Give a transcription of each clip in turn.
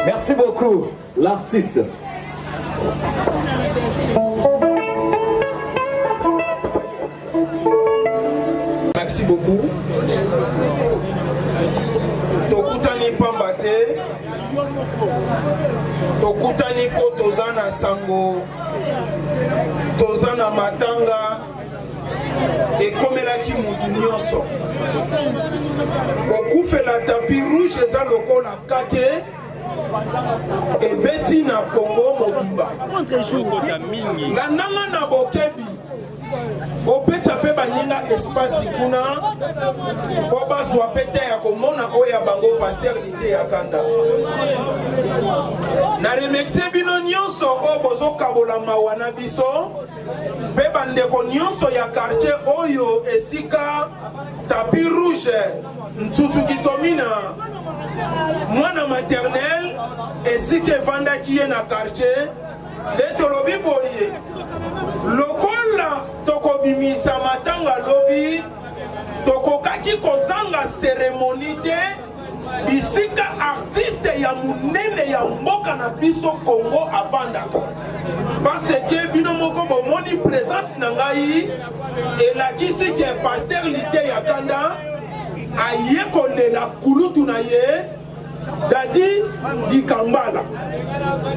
Merci beaucoup, l'artiste. Merci beaucoup. Tokutani pambate. Tokutani ko tozana sango. Tozana matanga. Ekomelaki mutu nyonso. Okufela tapis rouge eza lokola kake. Ebeti na Congo mobimba. Ngandanga na bokebi. Opesa pe baninga espace kuna. Boba zwa pete ya komona oya bango paternité ya kanda. Na remercie bino nyonso o bozo kabola mawana biso. Pe bandeko nyonso ya quartier oyo esika tapis rouge Ntsutuki Tomina mwana maternel esika evandaki ye na quartier de tolobi boye lokola tokobimisa matanga lobi tokokaki kozanga cérémonie te bisika artiste ya munene ya mboka na biso Congo avandaka parce que bino moko bomoni présence na ngai elakisi ke pasteur Lite ya kanda aye kolela kulutu na ye dadi dikambala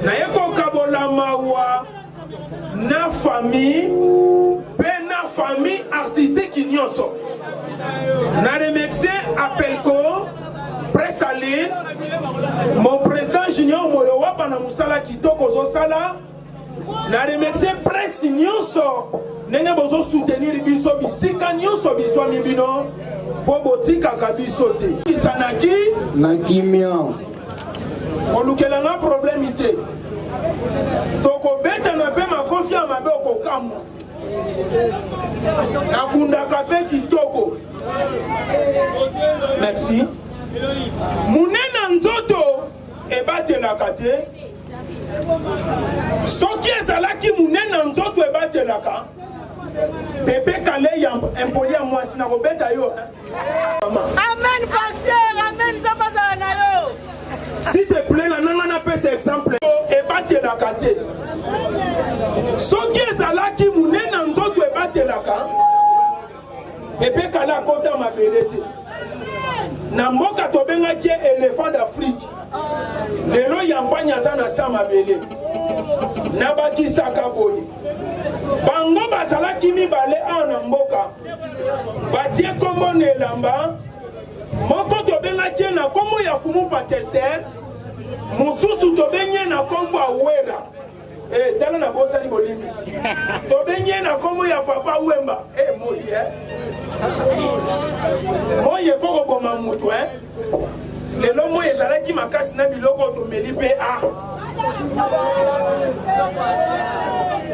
na ye kokabola mawa na famille pe na famille artistique nyonso na remercie Apelco Presaline mon président Junior Moyo wapa na musala kitoko zosala na remercie presse nyonso ndenge bozo soutenir biso bisika nyonso bizwami bino po botikaka biso te isanaki na kimia olukelanga problème te tokobeta na pe makofi ya mabe okokamwa nakundaka pe kitoko merci munena nzoto ebatelaka te soki ezalaki munena nzoto ebatelaka pepe kale ya impoli ya mwasi nakobeta yo amen pasteur amen zambazala na yo s'il te plaît na nanga napesa exemple ebatelaka te soki ezalaki munena nzoto ebatelaka pepe kale akota mabele te na mboka tobengaki éléphant d'Afrique lelo yampani aza na sa mabele nabakisaka boye bango bazalaki mibale awa na mboka batie kombo na elamba moko tobengaki na kombo ya fumu patester mosusu tobenye na kombo awera tala na bosani bolimbisi tobenye na kombo ya papa wemba moye moye koko boma mutu lelo moye ezalaki makasi na biloko tomeli pe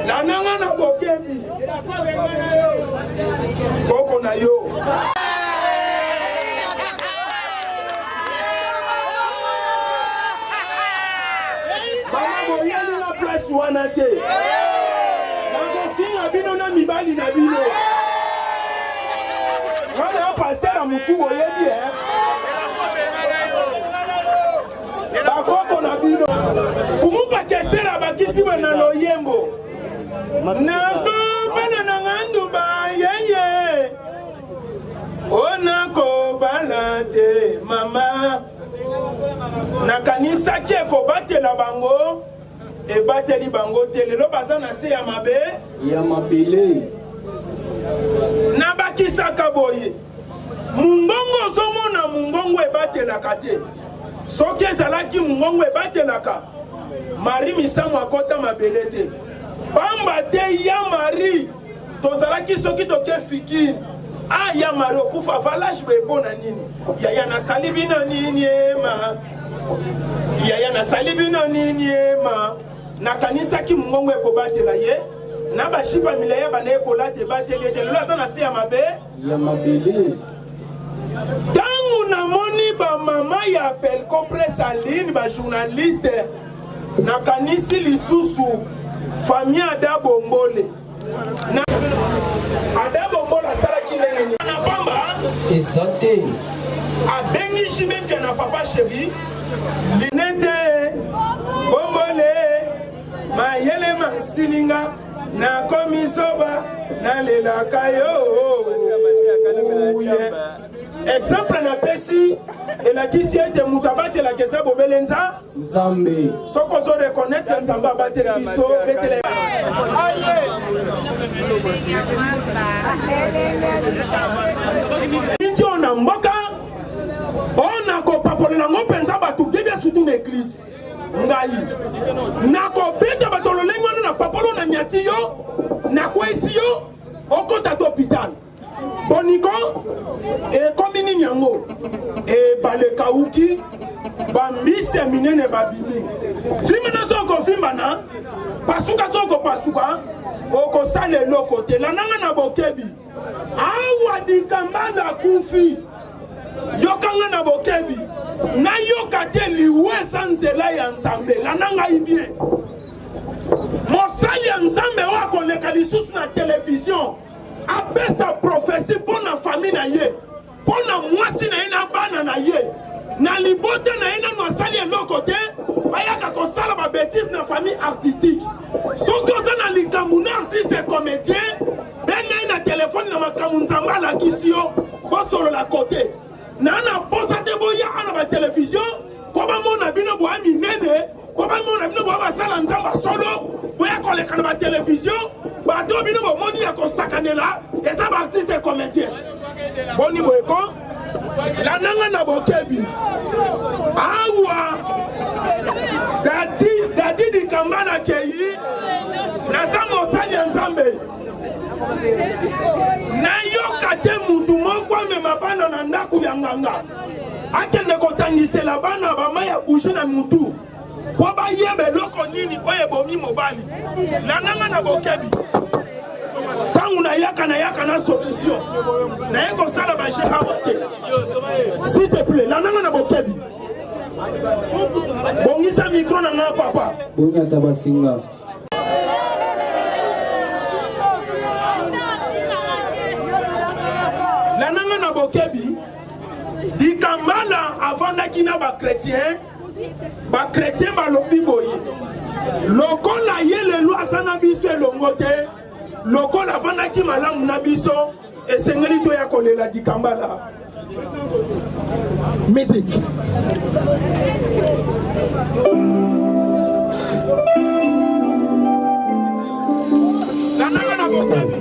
lananga na bokebi koko na yo bana boyeli na place wana te nakofinga bino na mibali na bino wana ya paster ya moku boyebi bakoko na bino fumu bakester abakisi we na loyembo nakobala na ngandumba yeye onakobala te mama nakanisaki ekobatela bango ebateli bango te lelo baza na se ya mabe ya mabele nabakisaka boye mungongo ozomona mungongo ebatelaka te soki ezalaki mungongo ebatelaka mari misango akota mabele te pamba te ya mari tozalaki soki toke fikini ya mari okufa valage bebo na nini yaya nasali bino nini ema yaya nasali bino nini ema nakanisaki mungongo ekobatela ye na bashipa milaya bana ekolata ebateli ete lelo aza na se ya mabe ya mabele ntango namoni bamama ya Apelco Presaline bajournaliste nakanisi lisusu famille Ada Bombole Ada Bombole asalaki ndenge na pamba eza te abengi Jimé na papa chéri linete bombole mayele masilinga na komisoba na lelaka yo. Exemple na pesi elakisi ete mutu abatela kesa bobelenza Nzambe. soko zo reconnaître nzambe abatela biso betele nti ona mboka ona kopapolela ngo mpenza bato bibia surtout na église ngai nakobeta bato lolenge wana na papolo na miati yo nakwesi yo okota to hôpital boniko ekomi nini yango ebaleka uki bambisi minene babimi fimana soko fimana pasuka soko pasuka okosala eloko te lananga na bokebi awa dikambala kufi yokanga na bokebi nayoka te liwesa nzela ya nzambe lananga ibie mosali ya nzambe oyo akoleka lisusu na televizio apesa profesi mpo na famille na ye mpo na mwasi na ye na bana na ye na libota na ye nano asali eloko te bayaka kosala babétise na famille artistique soki oza na likambo na artiste comédien bengai na telefone na makambo nzambe alakisi yo bosolola kote na posa te boya ana batelevizio mpo bamona bino boya minene mpo bamona bino boya basala nzambe solo boya koleka na batelevizio bato bino bomoni ya kosakanela eza baartiste comédien boni boyeko lananga na bokebi awa dadi dikambala kei naza mosali ya nzambe nayoka te mutu moko amema bana na ndako ya nganga akende kotangisela bana bama ya bouge na mutu po bayeba eloko nini oyo ebomi mobali lananga na bokebi tangu nayaka na solution naye kosala baje awa te s'il te plaît lananga na bokebi bongisa micro na nga papa Bonyata basinga. lananga na bokebi dikambala avandaki na bakretien balobi boye lokola ye lelo asana biso elongo te lokola avandaki malamu na biso esengeli to ya kolela dikambala musique lananga na bokebi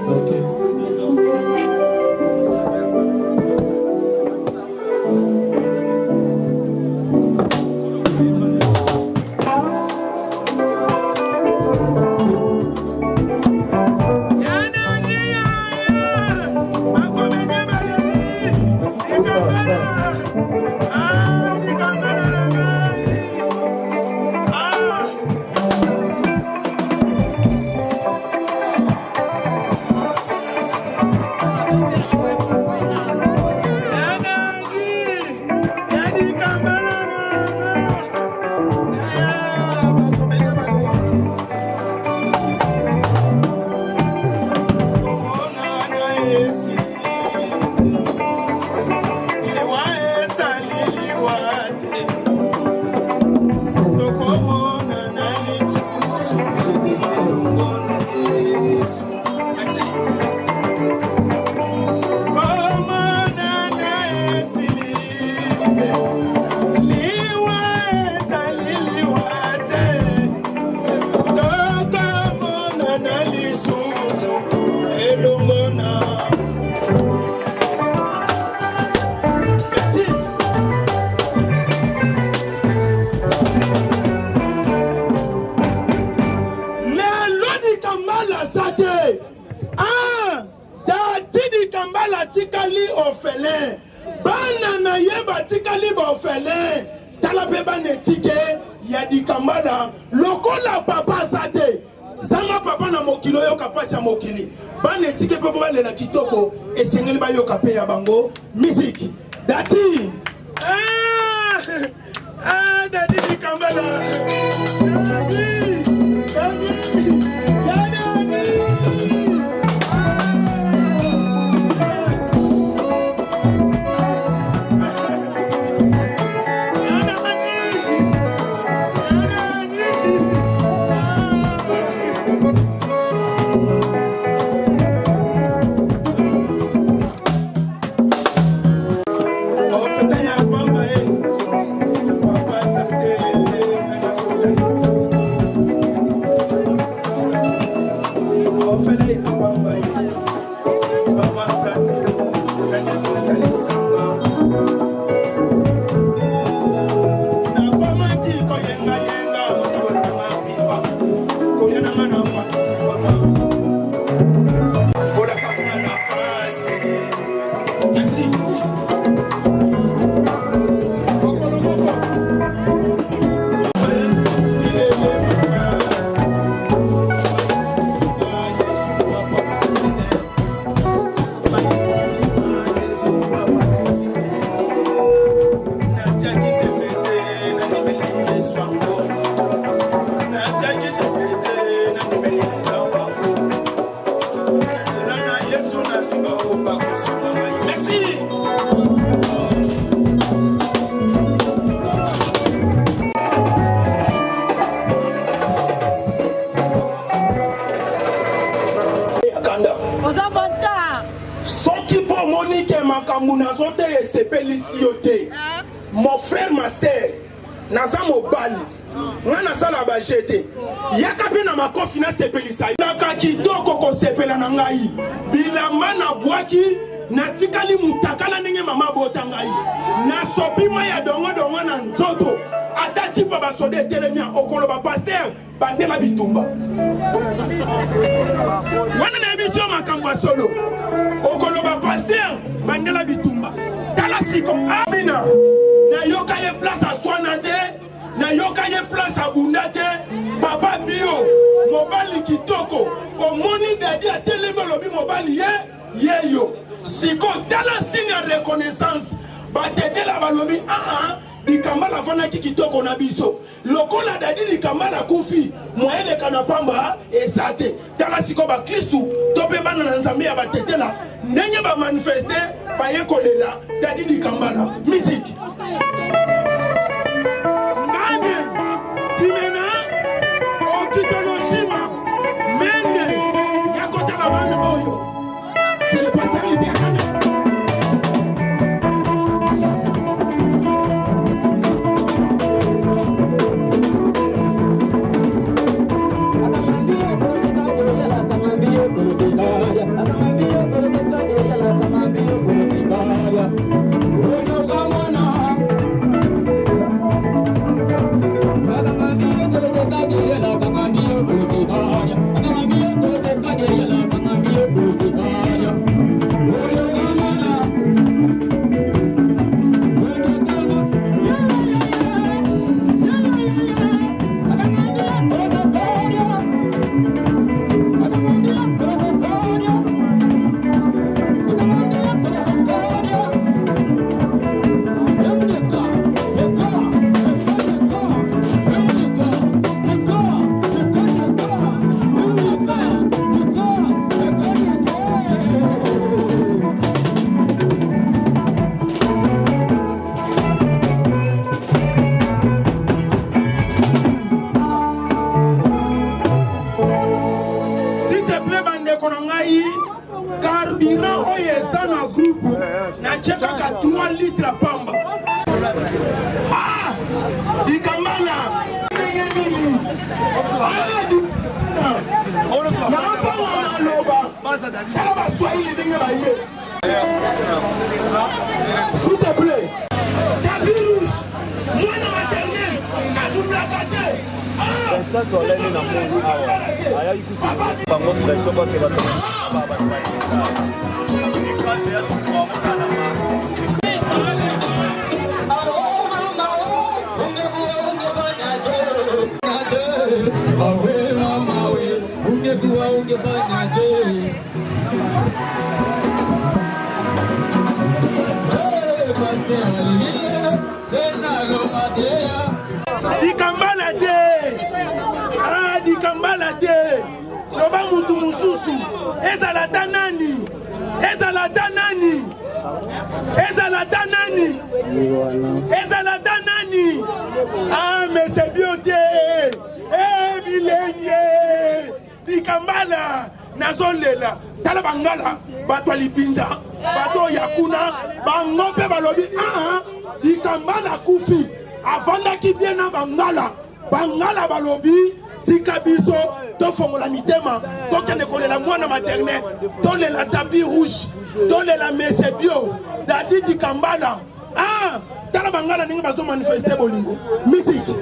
tikali orphelin bana na yeba tikali ba orphelin tala pe bana tike ya dikambala lokola papa sate sanga papa na mokilo yo kapasi ya mokili bana tike pe bale na kitoko esengeli ba yo kape ya bango musique dati dadi dikambala Merci. Mon frère, ma soeur, naza mobali, ngana sala bajete. Yakape na makofina sepelisa. Naka kitoko ko sepela na ngai. Bilamba na bwaki, na tikali mutakala ndenge mama bota ngai. Na sopima ya dongo dongo na nzoto. Ata tipa basode telemia okolo ba pasteur bandela bitumba. Wana na emission makambo solo. Okolo ba pasteur bandela bitumba. Tala siko amina. Na yoka ye place à Swanate, na yoka ye place à Bundate, Papa Bio, mobali kitoko, o moni dadi a teleme lobi mobali ye yo. Siko tala signe de reconnaissance, batete la balobi bikambala fana kitoko na biso. Lokola dadi bikambala kufi, moyen de kanapamba esate. Tala siko ba Kristu, tope bana na nzambe ya batete la, nenye ba manifester, ba yekolela, dadi bikambala. Musique. Ngane, Timena, Okitoloshima, Mende, Yakota la bande Oyo. C'est le pasteur littéral. Carburant oye sana groupe na cheka ka 3 litres pamba. Ikamala ndenge nini? Na sama loba. Kala ba Swahili ndenge ba ye. S'il te plaît. Tapis rouge. Mwana maternel. Kadubla kate. Ça toi là na mungu awa aya ikuti bango pression parce que ba Loba mutu mususu ezalata nani mais c'est bien bilenye dikambala nazolela tala bangala bato alipinza bato yakuna bangope balobi dikambala kufi afandaki bien na bangala balobi tika biso tofongola mitema tokende kolela mwana maternel tolela tapis rouge tolela mese bio dadi dikambala tala bangala ndenge bazo manifester bolingo musique.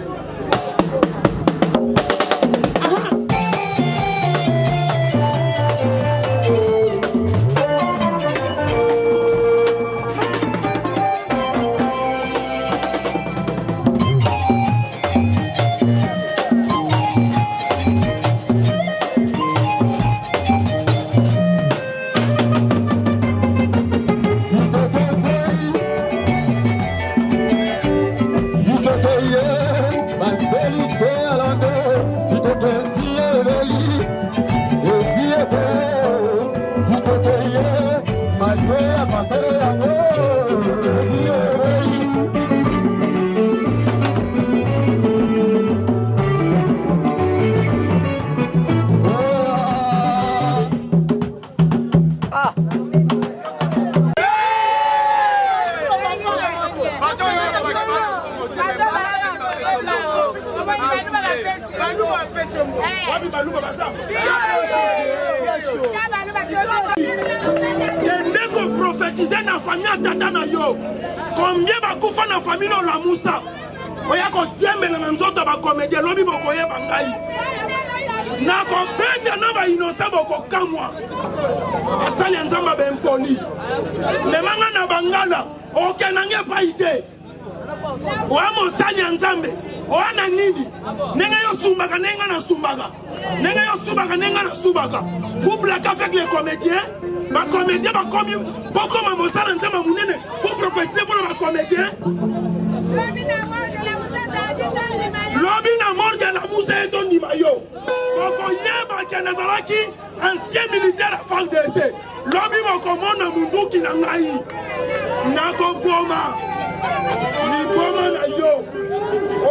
Kendeko prophétiser na famille tata na yo. Combien bakufa na famille no la Musa. Oya ko tiemela na nzoto ba comédien lobi boko ye bangai. Na ko benda na ba innocent boko kamwa. Asali nzamba be mponi. Le manga na bangala okenange pa ide. Wa mo sali nzambe. Oana nini? Nenga yo sumbaka nenga na sumbaka. Nenga yo subaka nenga na subaka. Vous blaguez avec les comédiens. Les comédiens va comme beaucoup ma mosala nzamba munene. Vous prophétiser pour les comédiens. Lobi na morgue la Moussa et Don Nimayo. Boko yeba kenazaraki ancien militaire à FARDC. Lobi boko mona mundu ki na ngai. Nako boma. Ni boma na yo.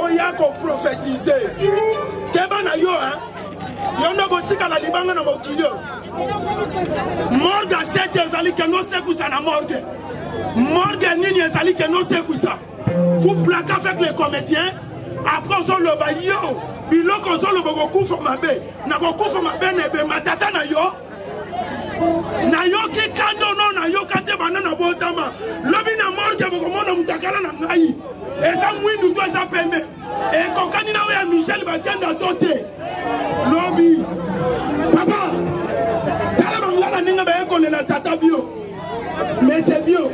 Oya ko prophétiser. Keba na yo hein. Yondo botika na libanga na mokilio. Morgue à 7 ezali que no sekusa na morgue. Morgue nini ezali que no sekusa. Vous plaquez avec les comédiens. Après on le bayo. Biloko on le boku formabe. Na boku formabe nebe matata na yo. Na yo ki kando no na yo kate banana botama. Lobi na morgue boko mona mutakala na ngai. Esa mwindu to esa pembe. E kokani na we ya Michel Bakenda tote. Lobi. Papa. Tala bangala ninga ba ekole na tata bio. Mais c'est bio.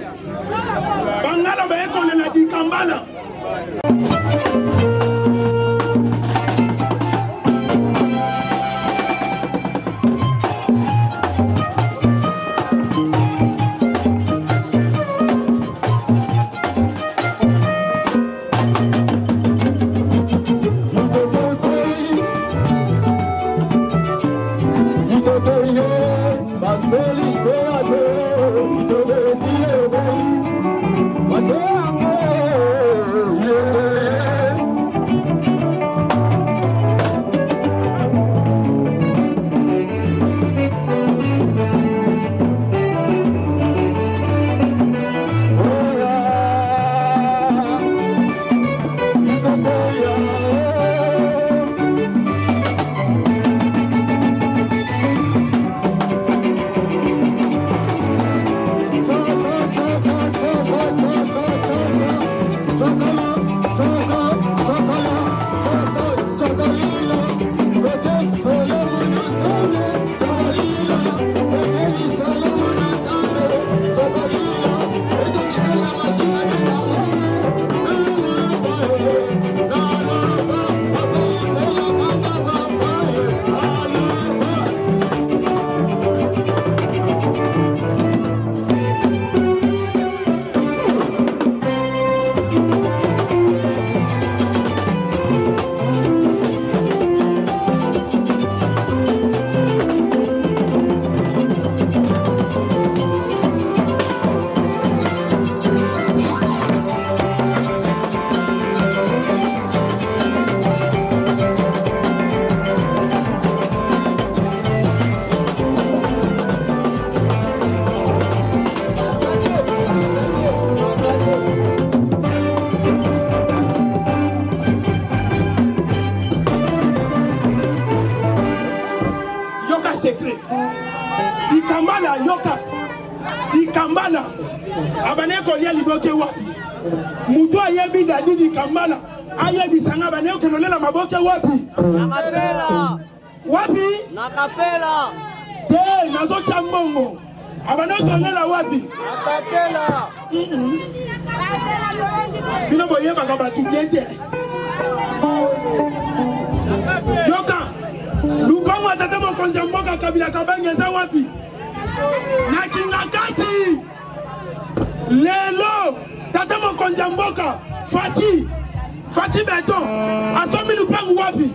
Bangala ba ekole na dikambala. Mutu ayebi dadidi kambala ayebi sanga bane okelolela maboke wapi nakapela wapi nakapela de nazo chambongo abane okelolela wapi nakapela bino boyeba ka batu gete yoka lupango atata mokonzi mboka kabila kabanga za wapi na kingakati lelo tata mokonzi mboka Fati Beton asomi lupango wapi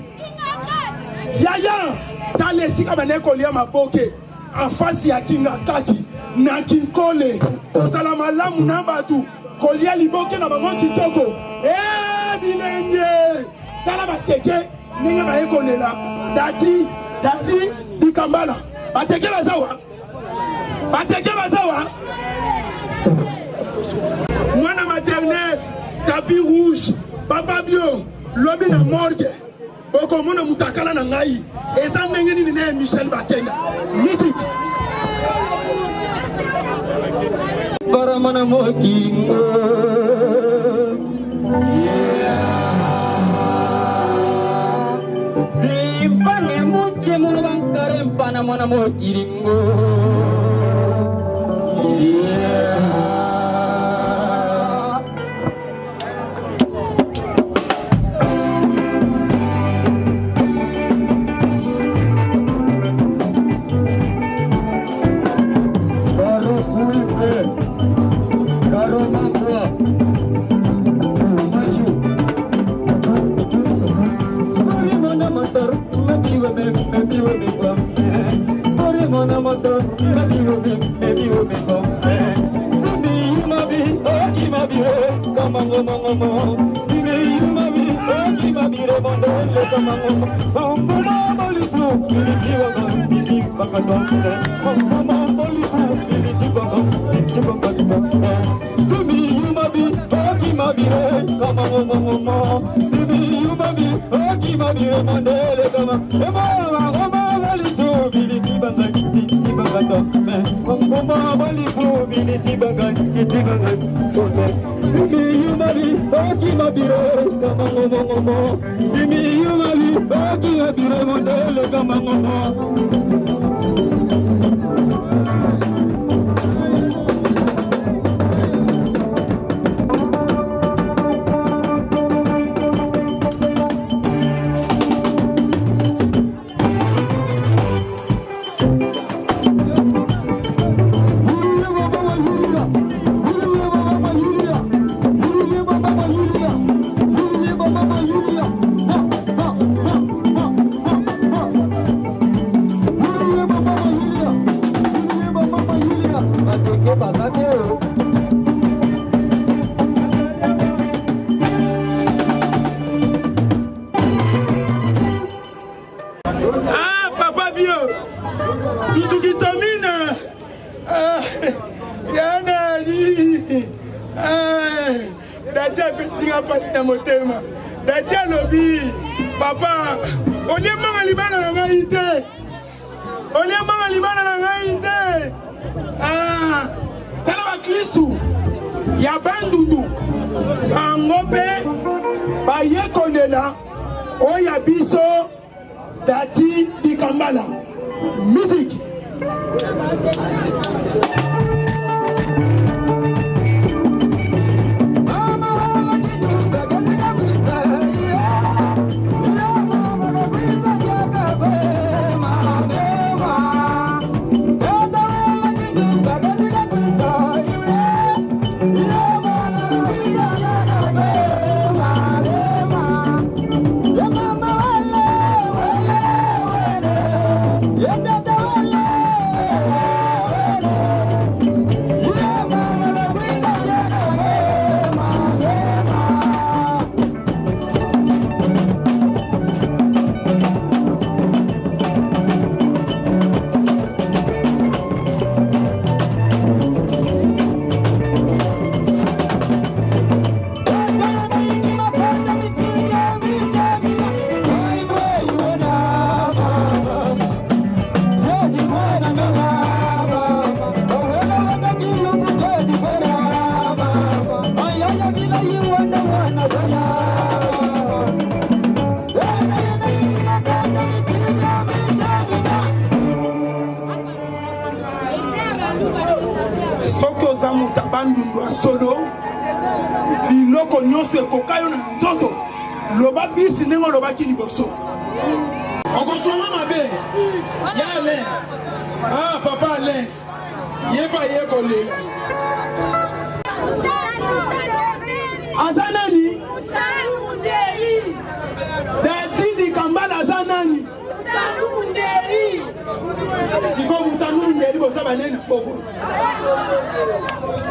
yaya tale sika baneko lia maboke en face ya kingakati na kinkole kozala malamu na bato kolia liboke na bango kitoko bilenge tala bateke ndenge baye kolela dati bikambala bateke bazawa mwana maternel tapis rouge papa bio lobi na morgue okomona mutakala na ngai eza ndenge nini ne Michel Batenga musique Paramana mokingo Limpane muche munu bankare mpana mwana mokiringo boza banene boko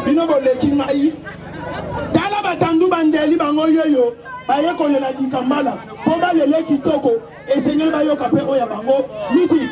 bino boleki ngai tala batandu bandeli bango yoyo baye kolela dikambala po balele kitoko esengeli bayoka mpe oya bango miti